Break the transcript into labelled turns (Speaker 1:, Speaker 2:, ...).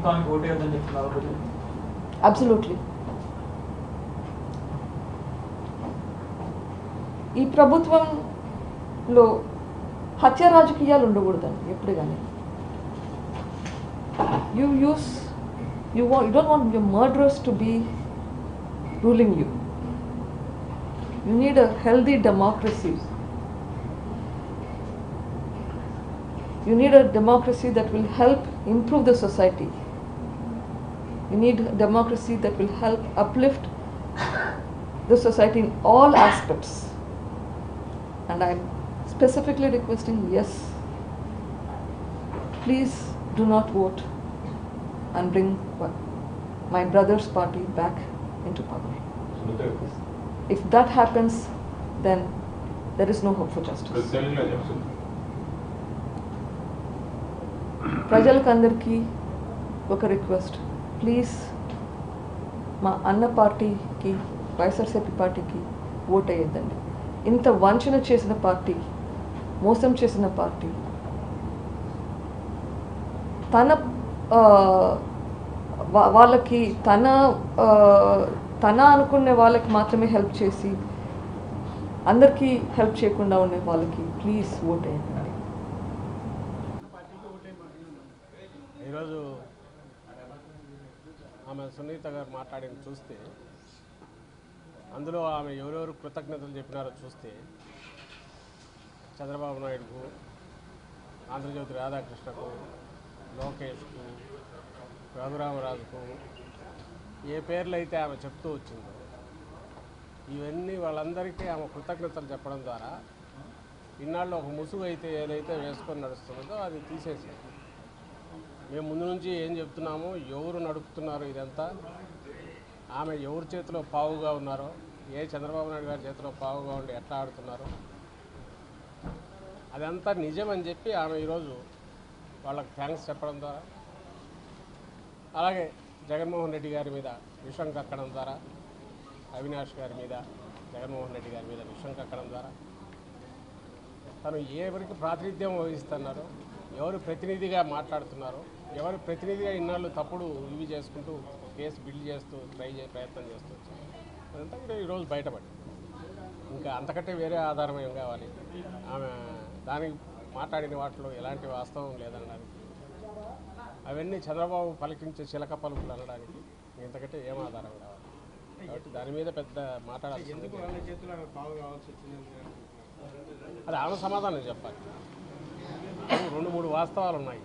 Speaker 1: ప్రభుత్వానికి ఓటేయొద్దని చెప్తున్నారు.
Speaker 2: అబ్సల్యూట్లీ. ఈ ప్రభుత్వంలో హత్య రాజకీయాలు ఉండకూడదండి ఎప్పుడు కానీ. You don't want your murderers to be ruling you. You need a healthy democracy. You need a democracy that will help improve the society. You need a democracy that will help uplift the society in all aspects. And I'm specifically requesting, yes, please do not vote and bring my brother's party back into power. If that happens, then there is no hope for justice. ప్రజలకందరికీ ఒక request, please మా అన్న పార్టీకి, వైఎస్ఆర్సీపీ పార్టీకి vote వేయద్దండి. ఇంత వంచన చేసిన party, మోసం చేసిన పార్టీ, తన వాళ్ళకి తన అనుకునే వాళ్ళకి మాత్రమే హెల్ప్ చేసి అందరికీ హెల్ప్ చేయకుండా ఉండే వాళ్ళకి ప్లీజ్ ఓట్ వేయండి.
Speaker 3: ఈరోజు ఆమె సునీత గారు మాట్లాడిన చూస్తే, అందులో ఆమె ఎవరెవరు కృతజ్ఞతలు చెప్పినారో చూస్తే, చంద్రబాబు నాయుడుకు, ఆంధ్రజ్యోతి రాధాకృష్ణకు, లోకేష్కు, రఘురామరాజుకు, ఏ పేర్లు అయితే ఆమె చెప్తూ వచ్చిందో ఇవన్నీ వాళ్ళందరికీ ఆమె కృతజ్ఞతలు చెప్పడం ద్వారా ఇన్నాళ్ళు ఒక ముసుగు అయితే ఏదైతే వేసుకొని నడుస్తున్నదో అది తీసేసి, మేము ముందు నుంచి ఏం చెప్తున్నామో, ఎవరు నడుపుతున్నారో ఇదంతా, ఆమె ఎవరి చేతిలో పావుగా ఉన్నారో, ఏ చంద్రబాబు నాయుడు గారి చేతిలో పావుగా ఉండి ఎట్లా ఆడుతున్నారో అదంతా నిజమని చెప్పి ఆమె ఈరోజు వాళ్ళకి థ్యాంక్స్ చెప్పడం ద్వారా, అలాగే జగన్మోహన్ రెడ్డి గారి మీద విషం కక్కడం ద్వారా, అవినాష్ గారి మీద, జగన్మోహన్ రెడ్డి గారి మీద విషం కక్కడం ద్వారా తను ఎవరికి ప్రాతినిధ్యం వహిస్తున్నారో, ఎవరు ప్రతినిధిగా మాట్లాడుతున్నారో, ఎవరు ప్రతినిధిగా ఇన్నాళ్ళు తప్పుడు ఇవి చేసుకుంటూ కేసు బిల్డ్ చేస్తూ ప్రయత్నం చేస్తూ వచ్చారు, అదంతా కూడా ఈరోజు బయటపడి, ఇంకా అంతకంటే వేరే ఆధారం ఏం కావాలి? ఆమె దానికి మాట్లాడిన వాటిలో ఎలాంటి వాస్తవం లేదనడానికి, అవన్నీ చంద్రబాబు పలికించే చిలక పలుకులు అనడానికి ఇంతకంటే ఏం ఆధారం కావాలి? కాబట్టి దాని మీద పెద్ద మాట్లాడాల్సింది. అది ఆమె సమాధానం చెప్పాలి. 2-3 వాస్తవాలు ఉన్నాయి.